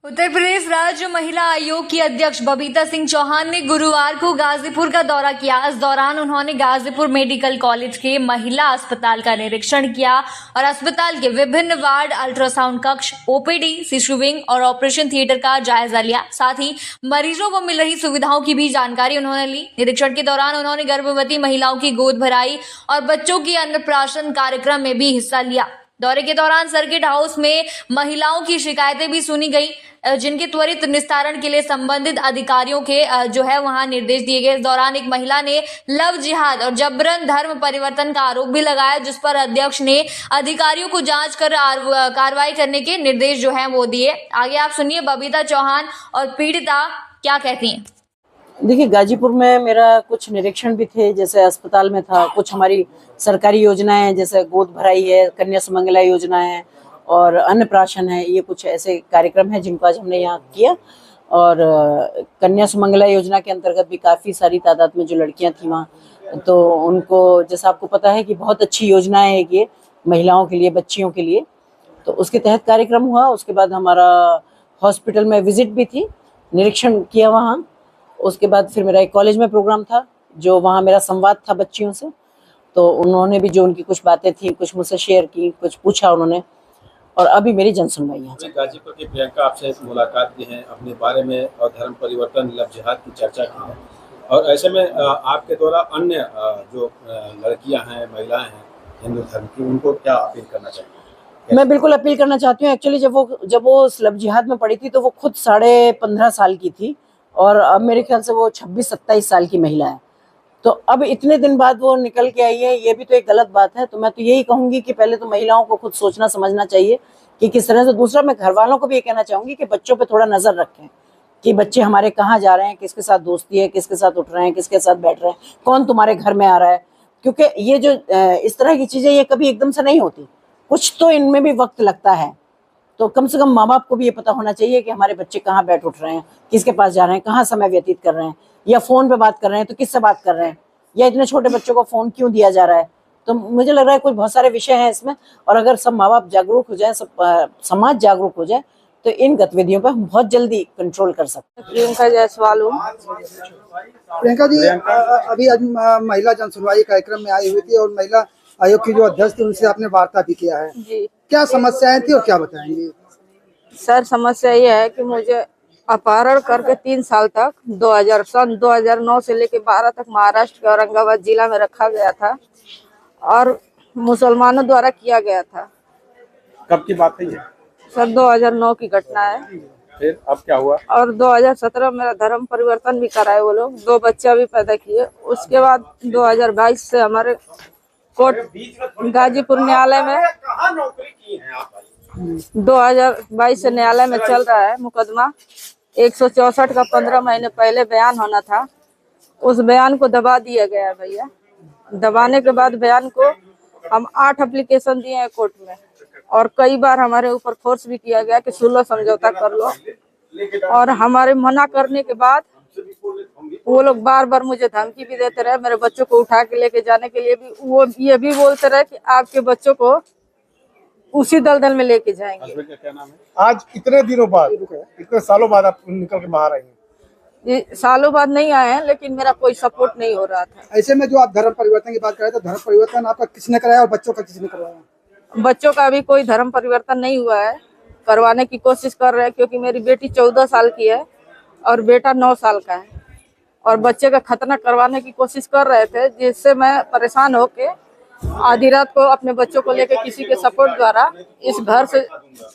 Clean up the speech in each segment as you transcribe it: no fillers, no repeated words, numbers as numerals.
उत्तर प्रदेश राज्य महिला आयोग की अध्यक्ष बबीता सिंह चौहान ने गुरुवार को गाजीपुर का दौरा किया। इस दौरान उन्होंने गाजीपुर मेडिकल कॉलेज के महिला अस्पताल का निरीक्षण किया और अस्पताल के विभिन्न वार्ड, अल्ट्रासाउंड कक्ष, ओपीडी, शिशु विंग और ऑपरेशन थिएटर का जायजा लिया। साथ ही मरीजों को मिल रही सुविधाओं की भी जानकारी उन्होंने ली। निरीक्षण के दौरान उन्होंने गर्भवती महिलाओं की गोद भराई और बच्चों की अन्नप्राशन कार्यक्रम में भी हिस्सा लिया। दौरे के दौरान सर्किट हाउस में महिलाओं की शिकायतें भी सुनी गई, जिनके त्वरित निस्तारण के लिए संबंधित अधिकारियों के वहां निर्देश दिए गए। इस दौरान एक महिला ने लव जिहाद और जबरन धर्म परिवर्तन का आरोप भी लगाया, जिस पर अध्यक्ष ने अधिकारियों को जांच कर कार्रवाई करने के निर्देश वो दिए। आगे आप सुनिए बबीता चौहान और पीड़िता क्या कहती हैं। देखिए, गाजीपुर में मेरा कुछ निरीक्षण भी थे, जैसे अस्पताल में था, कुछ हमारी सरकारी योजनाएं जैसे गोद भराई है, कन्या सुमंगला योजना है और अन्नप्राशन है। ये कुछ ऐसे कार्यक्रम हैं जिनको आज हमने यहाँ किया। और कन्या सुमंगला योजना के अंतर्गत भी काफ़ी सारी तादाद में जो लड़कियां थी वहाँ, तो उनको, जैसा आपको पता है कि बहुत अच्छी योजना है ये महिलाओं के लिए, बच्चियों के लिए, तो उसके तहत कार्यक्रम हुआ। उसके बाद हमारा हॉस्पिटल में विजिट भी थी, निरीक्षण किया वहाँ। उसके बाद फिर मेरा एक कॉलेज में प्रोग्राम था, जो वहाँ मेरा संवाद था बच्चियों से, तो उन्होंने भी जो उनकी कुछ बातें थी कुछ मुझसे शेयर की, कुछ पूछा उन्होंने, और अभी मेरी जनसुनवाई यहाँ। गाजीपुर की प्रियंका आपसे मुलाकात की है, अपने बारे में और धर्म परिवर्तन, लव जिहाद की चर्चा की है, और ऐसे में आपके द्वारा अन्य जो लड़कियां हैं, महिलाएं हैं हिंदू धर्म की, उनको क्या अपील करना चाहिए? मैं बिल्कुल अपील करना चाहती हूँ। एक्चुअली जब वो लव जिहाद में पड़ी थी तो वो खुद 15.5 साल की थी और अब मेरे ख्याल से वो 26-27 साल की महिला है। तो अब इतने दिन बाद वो निकल के आई है, ये भी तो एक गलत बात है। तो मैं तो यही कहूंगी कि पहले तो महिलाओं को खुद सोचना समझना चाहिए कि किस तरह से। दूसरा, मैं घर वालों को भी ये कहना चाहूंगी कि बच्चों पे थोड़ा नजर रखें कि बच्चे हमारे कहाँ जा रहे हैं, किसके साथ दोस्ती है, किसके साथ उठ रहे हैं, किसके साथ बैठ रहे हैं, कौन तुम्हारे घर में आ रहा है। क्योंकि ये जो इस तरह की चीजें ये कभी एकदम से नहीं होती, कुछ तो इनमें भी वक्त लगता है। तो कम से कम माँ बाप को भी ये पता होना चाहिए कि हमारे बच्चे कहाँ बैठ उठ रहे हैं, किसके पास जा रहे हैं, कहाँ समय व्यतीत कर रहे हैं, या फोन पे बात कर रहे हैं तो किससे बात कर रहे हैं, या इतने छोटे बच्चों को फोन क्यों दिया जा रहा है। तो मुझे लग रहा है कुछ बहुत सारे विषय हैं इसमें, और अगर सब माँ बाप जागरूक हो जाए, सब समाज जागरूक हो जाए, तो इन गतिविधियों पर हम बहुत जल्दी कंट्रोल कर सकते हैं। प्रियंका जायसवाल हूँ। प्रियंका जी, अभी आज महिला जन सुनवाई कार्यक्रम में आई हुई थी और महिला आयोग की जो अध्यक्ष थी उनसे आपने वार्ता भी किया है जी। क्या समस्याएं थी और क्या बताएंगे? सर, समस्या ये है कि मुझे अपहरण करके 3 साल तक सन 2009 से लेकर 12 तक महाराष्ट्र के औरंगाबाद जिला में रखा गया था और मुसलमानों द्वारा किया गया था। कब की बात है ये? सर, 2009 की घटना है। फिर अब क्या हुआ? और 2017 में मेरा धर्म परिवर्तन भी कराए वो लोग, 2 बच्चा भी पैदा किए। उसके बाद 2022 से हमारे कोर्ट गाजीपुर न्यायालय में 2022 से न्यायालय में चल रहा है मुकदमा। 164 का 15 महीने पहले बयान होना था, उस बयान को दबा दिया गया है भैया। दबाने के बाद बयान को हम 8 एप्लीकेशन दिए हैं कोर्ट में, और कई बार हमारे ऊपर फोर्स भी किया गया कि सुलह समझौता कर लो, और हमारे मना करने के बाद वो लोग बार बार मुझे धमकी भी देते रहे। मेरे बच्चों को उठा के लेके जाने के लिए भी वो ये भी बोलते रहे कि आपके बच्चों को उसी दलदल में लेके जाएंगे। क्या नाम है? आज इतने दिनों बाद, इतने सालों बाद आप निकल के बाहर आई हैं। ये सालों बाद नहीं आए हैं, लेकिन मेरा कोई सपोर्ट नहीं हो रहा था। ऐसे में जो आप धर्म परिवर्तन की बात कर रहे थे, धर्म परिवर्तन आपका किसने कराया और बच्चों का किसने करवाया? बच्चों का अभी कोई धर्म परिवर्तन नहीं हुआ है, करवाने की कोशिश कर रहे हैं, क्योंकि मेरी बेटी 14 साल की है और बेटा 9 साल का है, और बच्चे का खतना करवाने की कोशिश कर रहे थे, जिससे मैं परेशान होके आधी रात को अपने बच्चों को लेकर किसी के सपोर्ट द्वारा इस घर से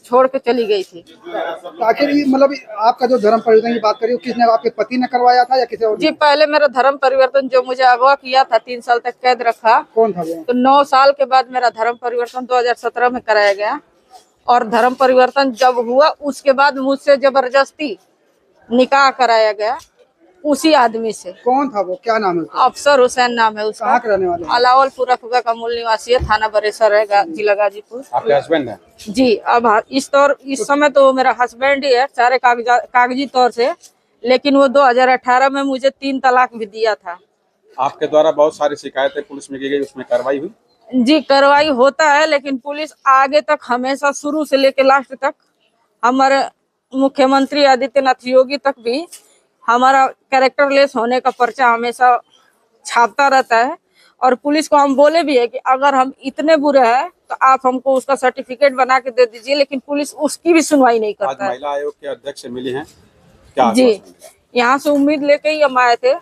छोड़ के चली गई थी। आखिर ये मतलब आपका जो धर्म परिवर्तन की बात करी, किसने, आपके पति ने करवाया था या किसी और? जी, पहले मेरा धर्म परिवर्तन जो मुझे अगवा किया था, 3 साल तक कैद रखा। कौन था वो? तो 9 साल के बाद मेरा धर्म परिवर्तन 2017 में कराया गया, और धर्म परिवर्तन जब हुआ उसके बाद मुझसे जबरदस्ती निकाह कराया गया उसी आदमी से। कौन था वो, क्या नाम है उसका? अफसर हुसैन नाम है उसका। कहाँ के रहने वाले? अलावलपुर रकबा का मूल निवासी है, थाना बरेसर है, जिला गाजीपुर। आपके हस्बैंड है? जी, अब इस समय तो वो मेरा हस्बैंड ही है सारे कागजी तौर से, लेकिन वो 2018 में मुझे 3 तलाक भी दिया था। आपके द्वारा बहुत सारी शिकायतें पुलिस में की गई, उसमें कार्रवाई हुई? जी, कार्रवाई होता है, लेकिन पुलिस आगे तक हमेशा शुरू से लेकर लास्ट तक हमारे मुख्यमंत्री आदित्यनाथ योगी तक भी हमारा कैरेक्टर लेस होने का पर्चा हमेशा छापता रहता है। और पुलिस को हम बोले भी है कि अगर हम इतने बुरे हैं तो आप हमको उसका सर्टिफिकेट बना के दे दीजिए, लेकिन पुलिस उसकी भी सुनवाई नहीं आज करता है। महिला आयोग के अध्यक्ष से मिली हैं, क्या जी, आश्वासन मिला? यहाँ से उम्मीद लेके ही हम आए थे,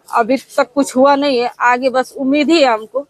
अभी तक कुछ हुआ नहीं है, आगे बस उम्मीद ही है हमको